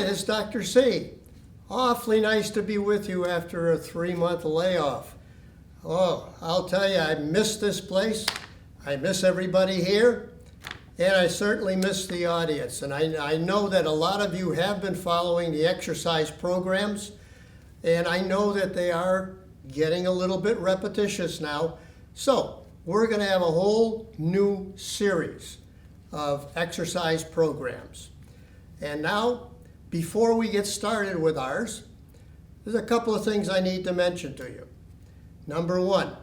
Hi, this is Dr. C. Awfully nice to be with you after a 3-month layoff. Oh, I'll tell you, I miss this place. I miss everybody here. And I certainly miss the audience. And I know that a lot of you have been following the exercise programs. And I know that they are getting a little bit repetitious now. So we're going to have a whole new series of exercise programs. And now, before we get started with ours, there's a couple of things I need to mention to you. Number one,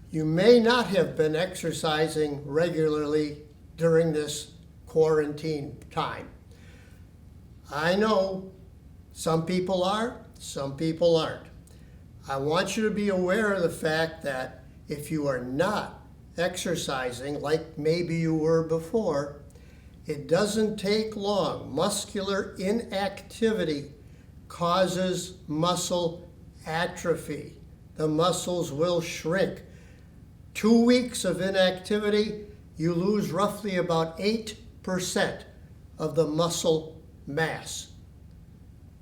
you may not have been exercising regularly during this quarantine time. I know some people are, some people aren't. I want you to be aware of the fact that if you are not exercising like maybe you were before, it doesn't take long. Muscular inactivity causes muscle atrophy. The muscles will shrink. 2 weeks of inactivity, you lose roughly about 8% of the muscle mass.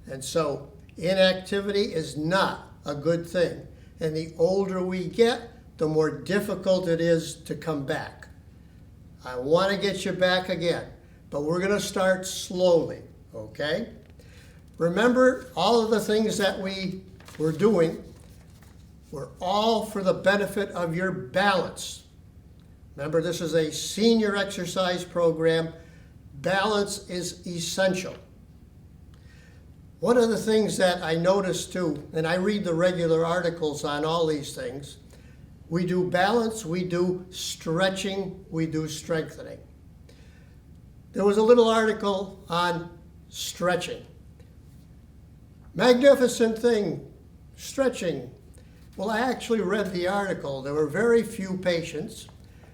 And so inactivity is not a good thing. And the older we get, the more difficult it is to come back. I want to get you back again, but we're going to start slowly, okay? Remember, all of the things that we were doing were all for the benefit of your balance. Remember, this is a senior exercise program. Balance is essential. One of the things that I noticed too, and I read the regular articles on all these things, we do balance, we do stretching, we do strengthening. There was a little article on stretching. Magnificent thing, stretching. Well, I actually read the article. There were very few patients.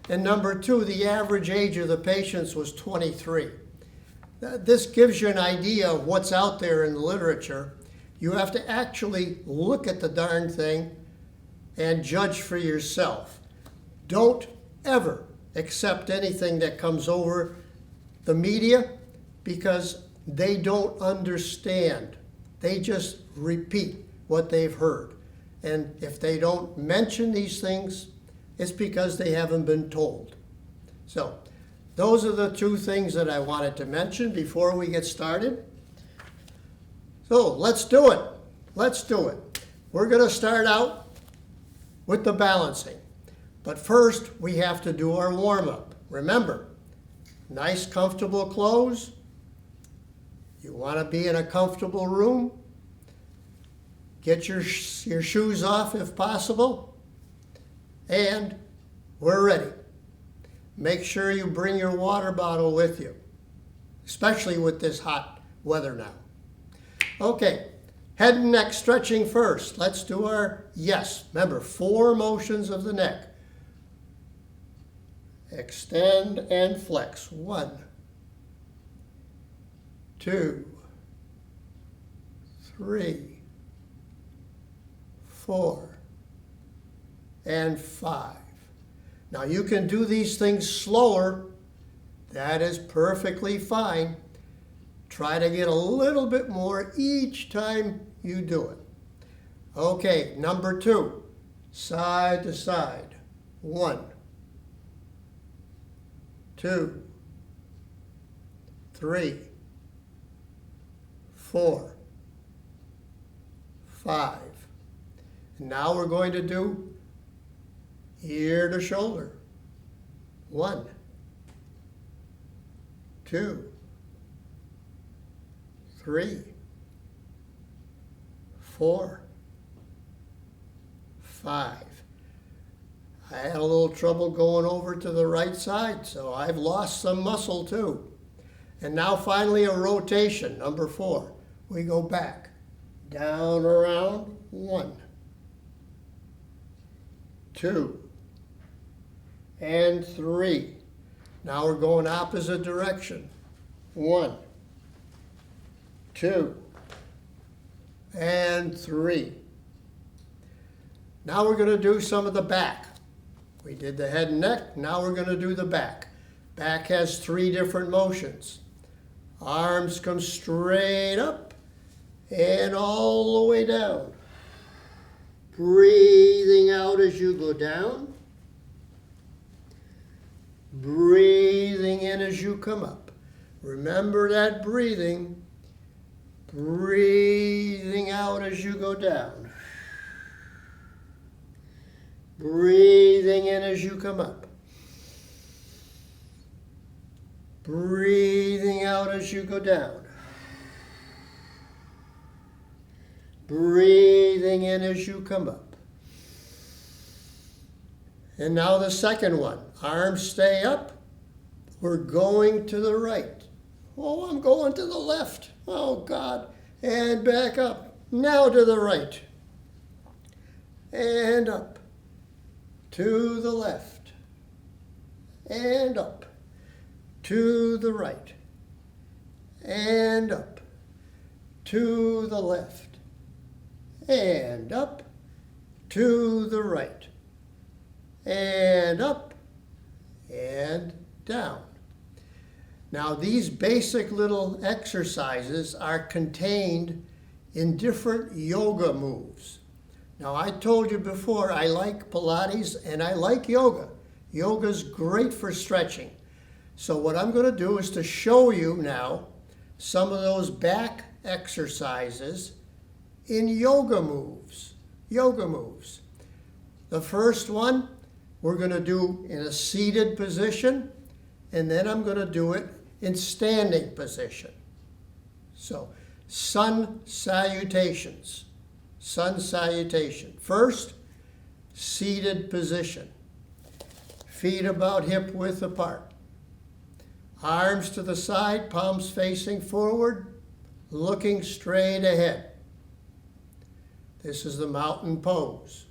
And number two, the average age of the patients was 23. This gives you an idea of what's out there in the literature. You have to actually look at the darn thing and judge for yourself. Don't ever accept anything that comes over the media because they don't understand. They just repeat what they've heard. And if they don't mention these things, it's because they haven't been told. So those are the two things that I wanted to mention before we get started. So let's do it. Let's do it. We're going to start out with the balancing. But first, we have to do our warm-up. Remember, nice, comfortable clothes. You want to be in a comfortable room. Get your shoes off if possible. And we're ready. Make sure you bring your water bottle with you, especially with this hot weather now. Okay. Head and neck stretching first. Let's do our, yes, remember, 4 motions of the neck. Extend and flex. 1, 2, 3, 4, and 5. Now you can do these things slower. That is perfectly fine. Try to get a little bit more each time you do it. Okay, number 2, side to side. 1, 2, 3, 4, 5. Now we're going to do ear to shoulder. 1, 2, 3, 4, 5. I had a little trouble going over to the right side, so I've lost some muscle too. And now finally a rotation, number 4. We go back, down, around, 1, 2, and 3. Now we're going opposite direction. 1, 2, and 3. Now we're going to do some of the back. We did the head and neck, now we're going to do the back. Back has 3 different motions. Arms come straight up and all the way down. Breathing out as you go down. Breathing in as you come up. Remember that breathing. Breathing out as you go down. Breathing in as you come up. Breathing out as you go down. Breathing in as you come up. And now the second one. Arms stay up. We're going to the right. Oh, I'm going to the left. Oh, God. And back up. Now to the right. And up. To the left. And up. To the right. And up. To the left. And up. To the right. And up. And down. Now, these basic little exercises are contained in different yoga moves. Now, I told you before, I like Pilates and I like yoga. Yoga's great for stretching. So what I'm going to do is to show you now some of those back exercises in yoga moves. Yoga moves. The first one we're going to do in a seated position, and then I'm going to do it in standing position. So, sun salutations. Sun salutation. First, seated position. Feet about hip width apart. Arms to the side, palms facing forward, looking straight ahead. This is the mountain pose.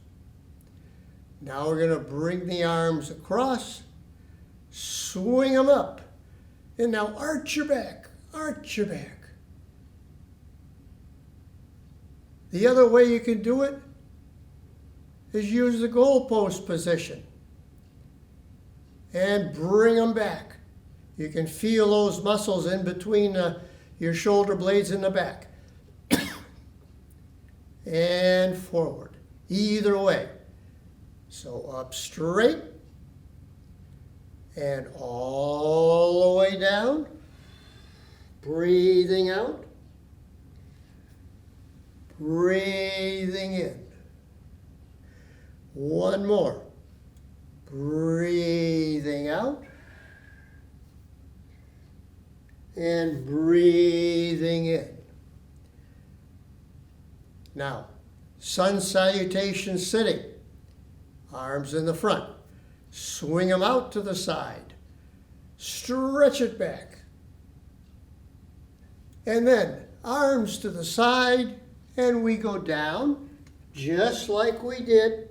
Now we're going to bring the arms across, swing them up, and now arch your back, arch your back. The other way you can do it is use the goalpost position and bring them back. You can feel those muscles in between your shoulder blades in the back. And forward, either way. So up straight and all the way down. Breathing out. Breathing in. One more. Breathing out. And breathing in. Now, sun salutation sitting. Arms in the front. Swing them out to the side. Stretch it back. And then arms to the side, and we go down just like we did.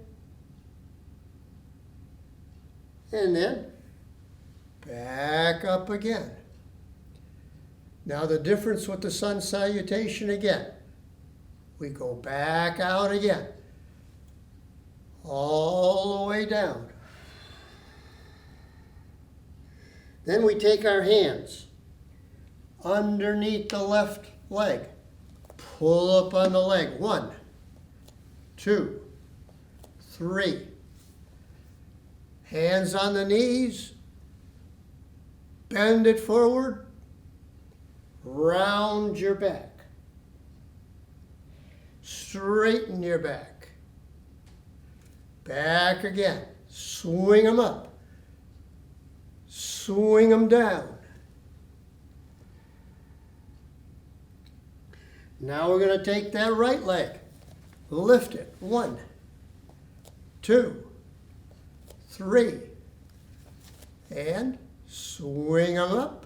And then back up again. Now the difference with the sun salutation again. We go back out again. All the way down. Then we take our hands underneath the left leg. Pull up on the leg. 1, 2, 3. Hands on the knees. Bend it forward. Round your back. Straighten your back. Back again. Swing them up. Swing them down. Now we're going to take that right leg. Lift it. 1, 2, 3. And swing them up.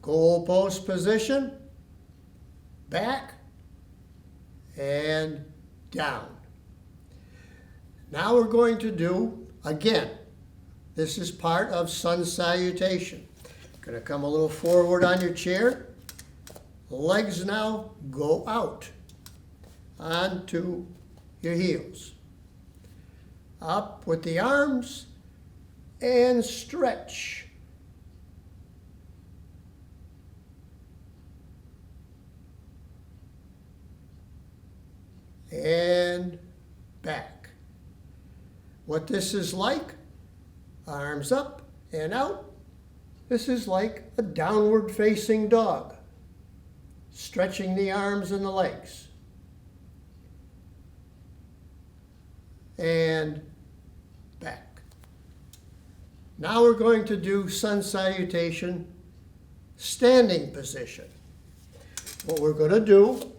Goalpost position. Back. And down. Now we're going to do, again, this is part of sun salutation. Going to come a little forward on your chair. Legs now go out onto your heels. Up with the arms and stretch. and back. What this is like, arms up and out. This is like a downward facing dog, stretching the arms and the legs. And back. Now we're going to do sun salutation, standing position. What we're going to do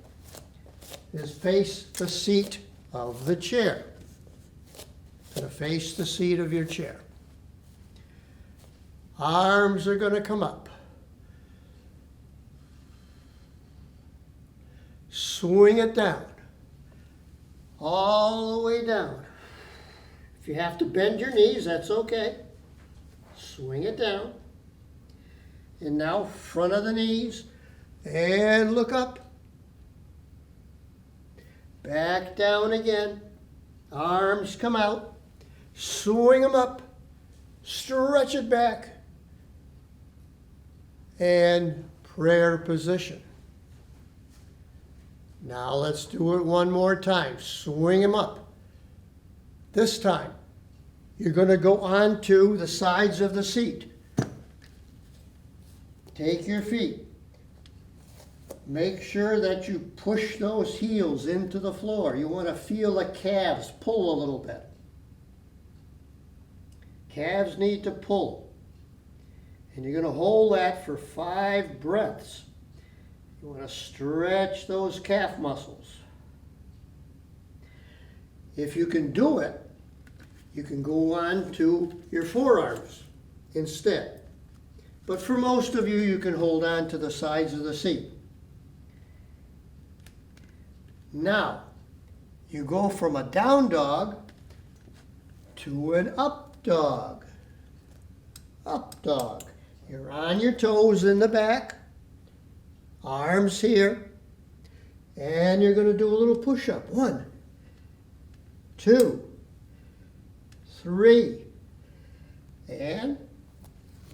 is face the seat of the chair. Going to face the seat of your chair. Arms are going to come up. Swing it down. All the way down. If you have to bend your knees, that's okay. Swing it down. And now front of the knees. And look up. Back down again. Arms come out. Swing them up. Stretch it back. And prayer position. Now let's do it one more time. Swing them up. This time, you're going to go onto the sides of the seat. Take your feet. Make sure that you push those heels into the floor. You want to feel the calves pull a little bit. Calves need to pull. And you're going to hold that for 5 breaths. You want to stretch those calf muscles. If you can do it, you can go on to your forearms instead. But for most of you, you can hold on to the sides of the seat. Now, you go from a down dog to an up dog. Up dog. You're on your toes in the back. Arms here. And you're going to do a little push-up. 1, 2, 3. And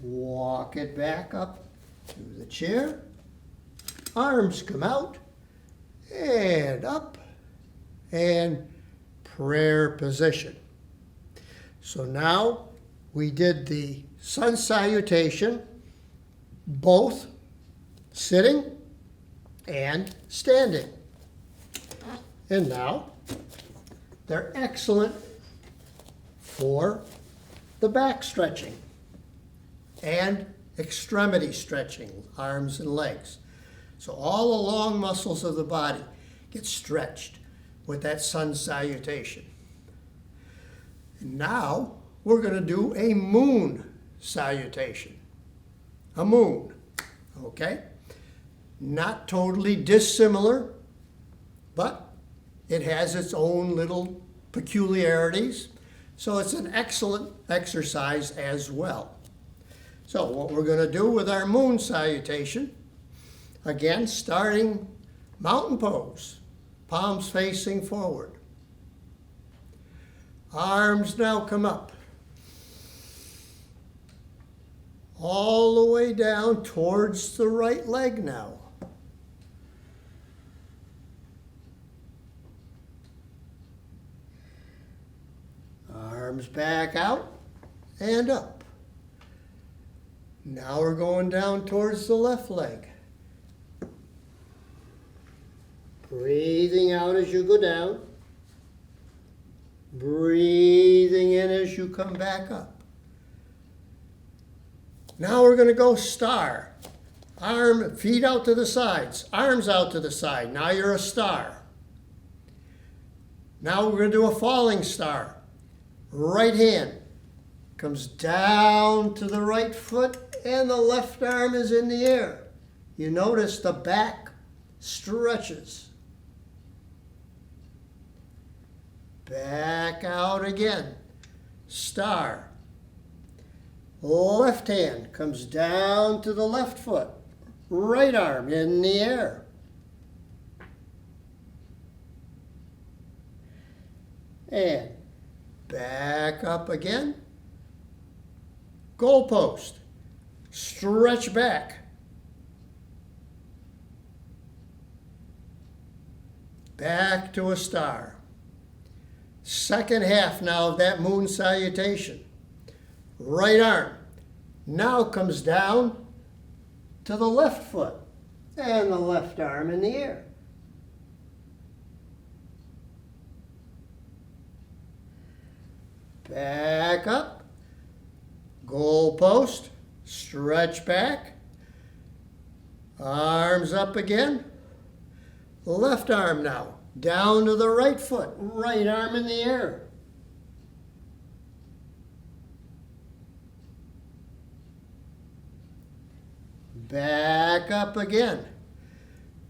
walk it back up to the chair. Arms come out. And up. And prayer position. So now we did the sun salutation, both sitting and standing. And now they're excellent for the back stretching and extremity stretching, arms and legs. So all the long muscles of the body get stretched with that sun salutation. And now we're going to do a moon salutation. A moon, okay? Not totally dissimilar, but it has its own little peculiarities. So it's an excellent exercise as well. So what we're going to do with our moon salutation, again, starting mountain pose, palms facing forward. Arms now come up. All the way down towards the right leg now. Arms back out and up. Now we're going down towards the left leg. Breathing out as you go down. Breathing in as you come back up. Now we're going to go star. Feet out to the sides, arms out to the side. Now you're a star. Now we're going to do a falling star. Right hand comes down to the right foot and the left arm is in the air. You notice the back stretches. Back out again. Star. Left hand comes down to the left foot. Right arm in the air. And back up again. Goalpost. Stretch back. back to a star. Second half now of that moon salutation. Right arm now comes down to the left foot and the left arm in the air. Back up, goal post, stretch back, arms up again, left arm now, down to the right foot, right arm in the air. Back up again,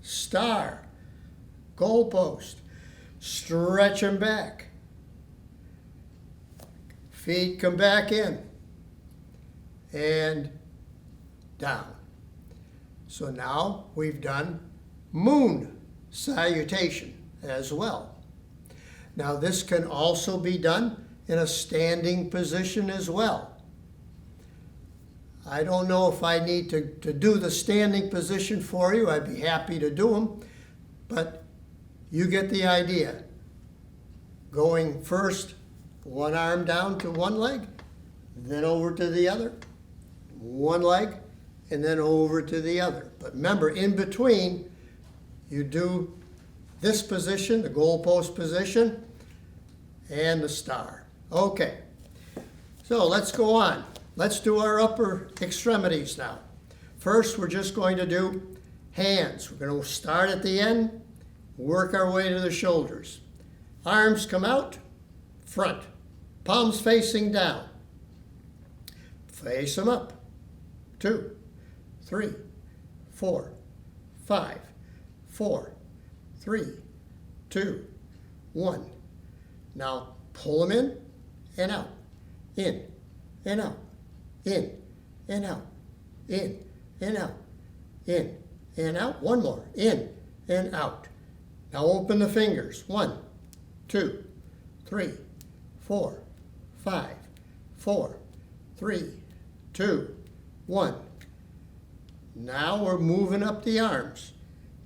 star, goal post, stretch them back. Feet come back in and down. So now we've done moon salutation as well. Now this can also be done in a standing position as well. I don't know if I need to do the standing position for you. I'd be happy to do them, but you get the idea. Going first, one arm down to one leg, then over to the other, one leg, and then over to the other. But remember, in between, you do this position, the goalpost position, and the star. Okay, so let's go on. Let's do our upper extremities now. First, we're just going to do hands. We're going to start at the end, work our way to the shoulders. Arms come out, front. Palms facing down. Face them up. 2, 3, 4, 5, 4, 3, 2, 1. Now pull them in and out. In and out. In and out. In and out. In and out. One more. In and out. Now open the fingers. 1, 2, 3, 4, 5, 4, 3, 2, 1. Now we're moving up the arms.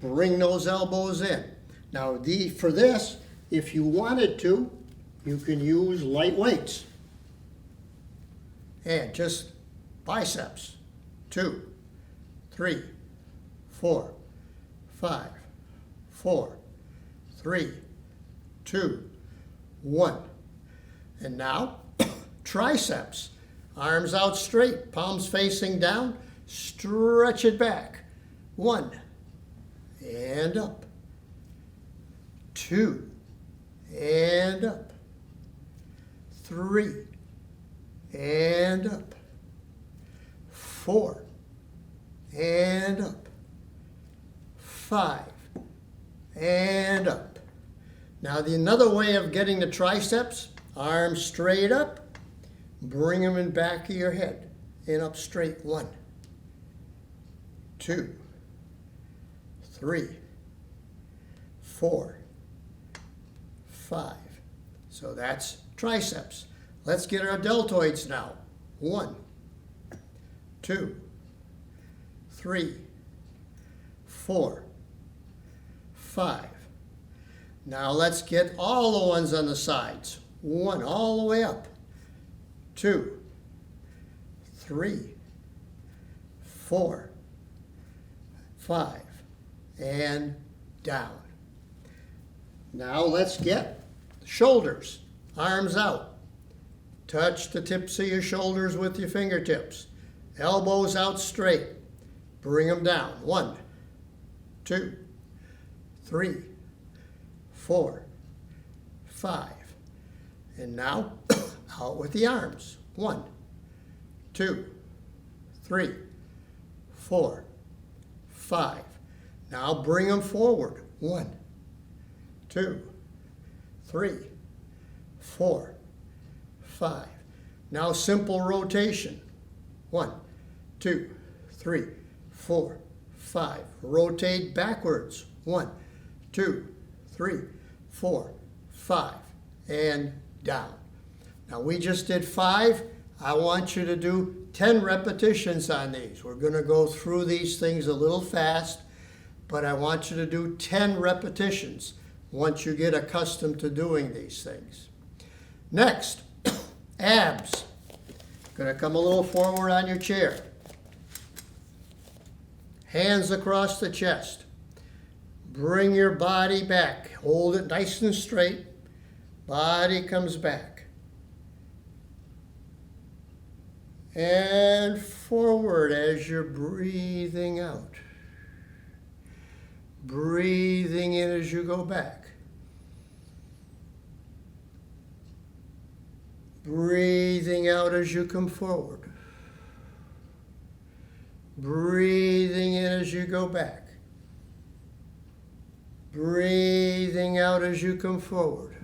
Bring those elbows in. Now for this, if you wanted to, you can use light weights. And just biceps. 2, 3, 4, 5, 4, 3, 2, 1. And now, triceps. Arms out straight, palms facing down. Stretch it back. 1, and up. 2, and up. 3, and up. 4, and up. 5, and up. Now another way of getting the triceps, arms straight up, bring them in back of your head, and up straight. 1, 2, 3, 4, 5. So that's triceps. Let's get our deltoids now. 1, 2, 3, 4, 5. Now let's get all the ones on the sides. 1 all the way up. 2, 3, 4, 5, and down. Now let's get the shoulders. Arms out. Touch the tips of your shoulders with your fingertips. Elbows out straight. Bring them down. 1, 2, 3, 4, 5. And now out with the arms. 1, 2, 3, 4, 5. Now bring them forward. 1, 2, 3, 4, 5. Now simple rotation. 1, 2, 3, 4, 5. Rotate backwards. 1, 2, 3, 4, 5. And down. Now we just did 5. I want you to do 10 repetitions on these. We're going to go through these things a little fast, but I want you to do 10 repetitions. once you get accustomed to doing these things. Next, abs. Going to come a little forward on your chair. Hands across the chest. Bring your body back. Hold it nice and straight. Body comes back. And forward as you're breathing out. Breathing in as you go back. Breathing out as you come forward. Breathing in as you go back. Breathing out as you come forward.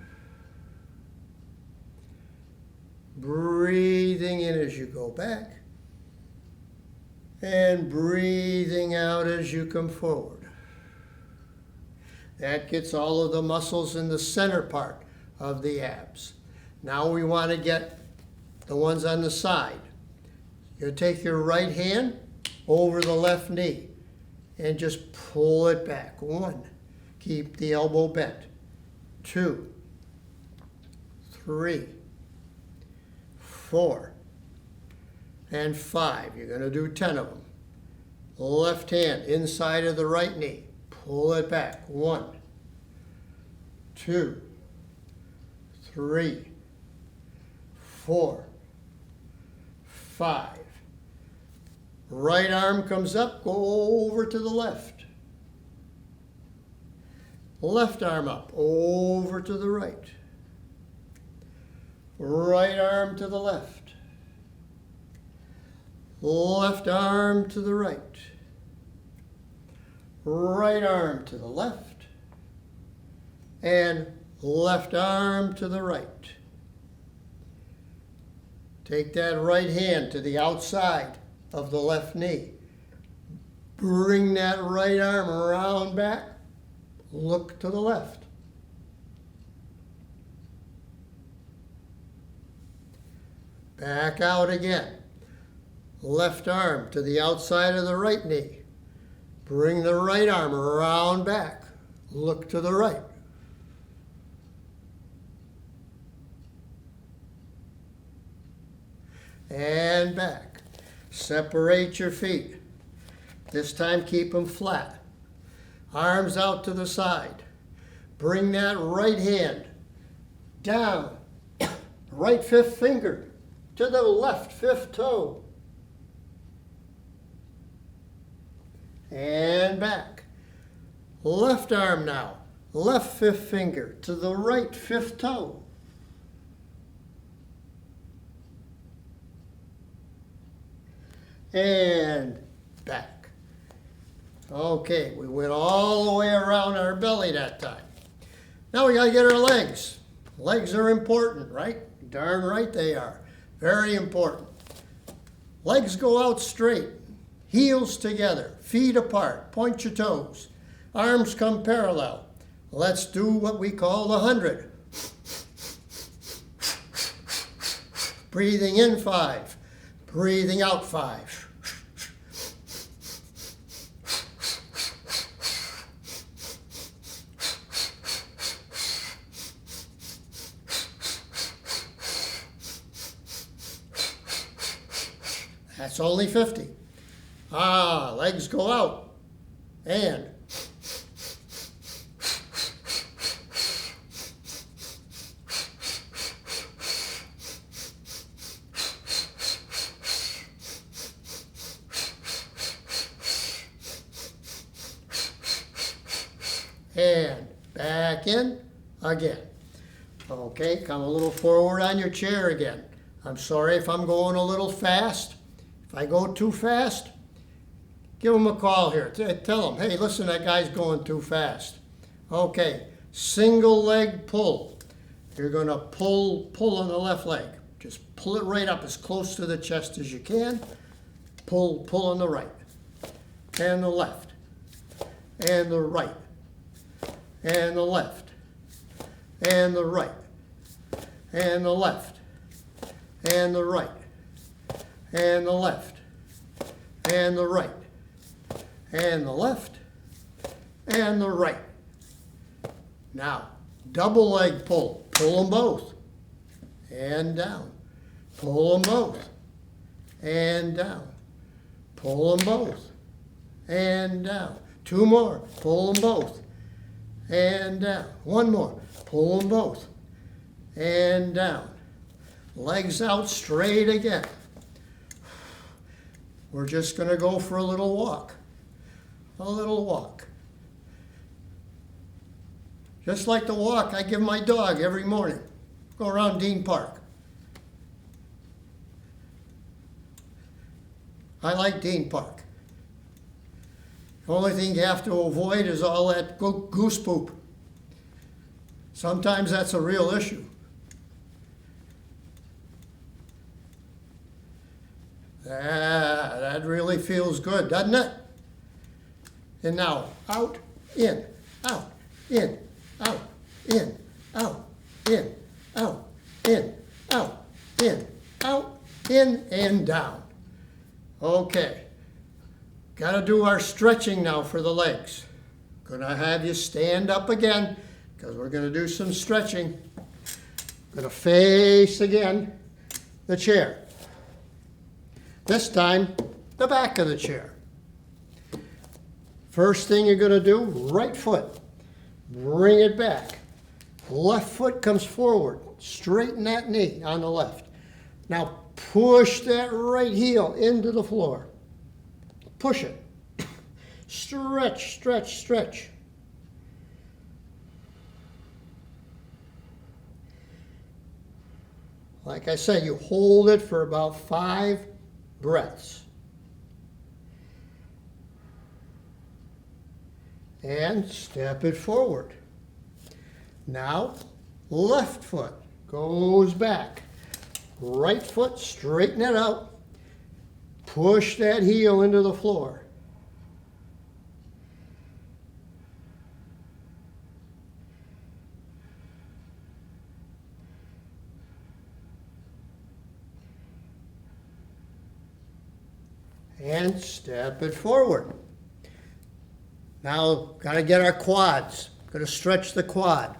Breathing in as you go back. And breathing out as you come forward. That gets all of the muscles in the center part of the abs. Now we want to get the ones on the side. You take your right hand over the left knee and just pull it back. 1. Keep the elbow bent. 2, 3, 4, and 5. You're going to do 10 of them. Left hand inside of the right knee. Pull it back. 1, 2, 3, 4, 5. Right arm comes up, go over to the left. Left arm up, over to the right. Right arm to the left. Left arm to the right. Right arm to the left. And left arm to the right. Take that right hand to the outside of the left knee. Bring that right arm around back. Look to the left. Back out again. Left arm to the outside of the right knee. Bring the right arm around back. Look to the right. And back. Separate your feet. This time keep them flat. Arms out to the side. Bring that right hand down. Right fifth finger to the left fifth toe. And back. Left arm now. Left fifth finger to the right fifth toe. And back. Okay, we went all the way around our belly that time. Now we got to get our legs. Legs are important, right? Darn right they are. Very important. Legs go out straight. Heels together. Feet apart. Point your toes. Arms come parallel. Let's do what we call the 100. Breathing in 5. Breathing out 5. That's only 50. Legs go out. And back in again. Okay, come a little forward on your chair again. I'm sorry if I'm going a little fast. If I go too fast, give them a call here. Tell them, hey, listen, that guy's going too fast. Okay, single leg pull. You're going to pull on the left leg. Just pull it right up as close to the chest as you can. Pull on the right. And the left. And the right. And the left. And the right. And the left. And the right. And the left. And the right. And the left. And the right. Now, double leg pull. Pull them both. And down. Pull them both. And down. Pull them both. And down. Two more. Pull them both. And down. One more. Pull them both. And down. Legs out straight again. We're just going to go for a little walk. A little walk. Just like the walk I give my dog every morning. Go around Dean Park. I like Dean Park. The only thing you have to avoid is all that goose poop. Sometimes that's a real issue. That really feels good, doesn't it? And now, out, in, out, in, out, in, out, in, out, in, out, in, out, in, and down. Okay. Got to do our stretching now for the legs. Gonna have you stand up again because we're gonna do some stretching. Gonna face again the chair. This time, the back of the chair. First thing you're gonna do, right foot. Bring it back. Left foot comes forward. Straighten that knee on the left. Now push that right heel into the floor. Push it. Stretch, stretch, stretch. Like I said, you hold it for about 5 breaths. And step it forward. Now, left foot goes back. Right foot, straighten it out. Push that heel into the floor. And step it forward. Now, got to get our quads. Going to stretch the quad.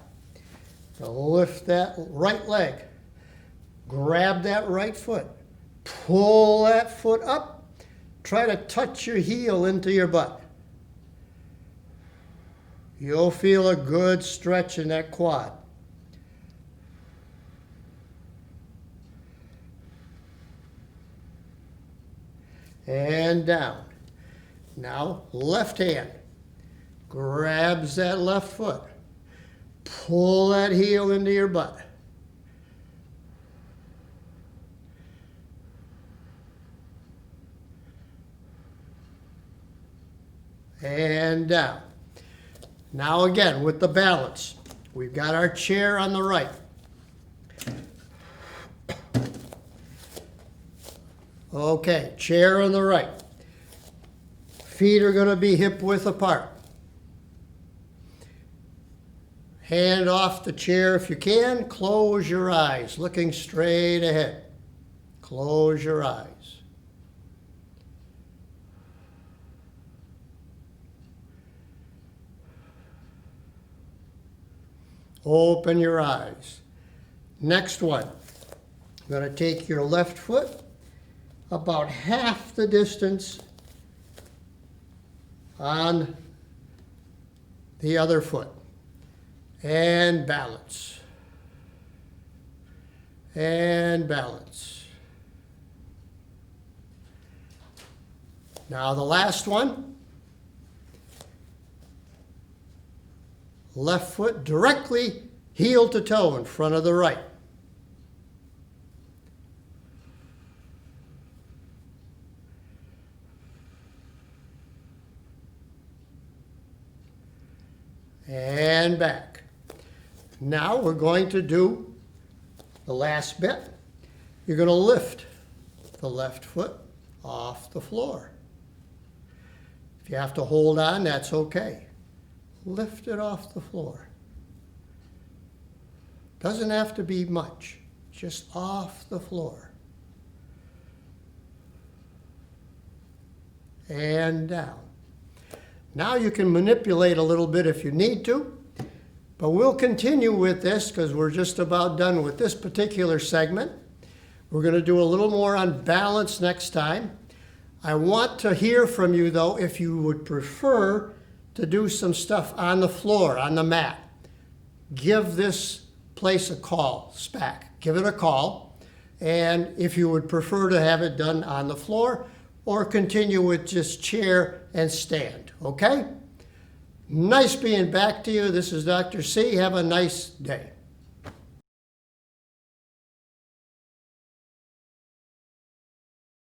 Gonna lift that right leg. Grab that right foot. Pull that foot up. Try to touch your heel into your butt. You'll feel a good stretch in that quad. And down. Now, left hand grabs that left foot. Pull that heel into your butt. And down. Now again, with the balance, we've got our chair on the right. Okay, chair on the right. Feet are going to be hip width apart. Hand off the chair if you can. Close your eyes, looking straight ahead. Close your eyes. Open your eyes. Next one. You're going to take your left foot about half the distance on the other foot. And balance. And balance. Now the last one. Left foot directly heel to toe in front of the right. And back. Now we're going to do the last bit. You're going to lift the left foot off the floor. If you have to hold on, that's okay. Lift it off the floor. Doesn't have to be much, just off the floor. And down. Now you can manipulate a little bit if you need to, But we'll continue with this because we're just about done with this particular segment. We're going to do a little more on balance next time. I want to hear from you, though, if you would prefer to do some stuff on the floor, on the mat. Give this place a call, SPAC. Give it a call. And if you would prefer to have it done on the floor or continue with just chair and stand, okay? Nice being back to you. This is Dr. C. Have a nice day.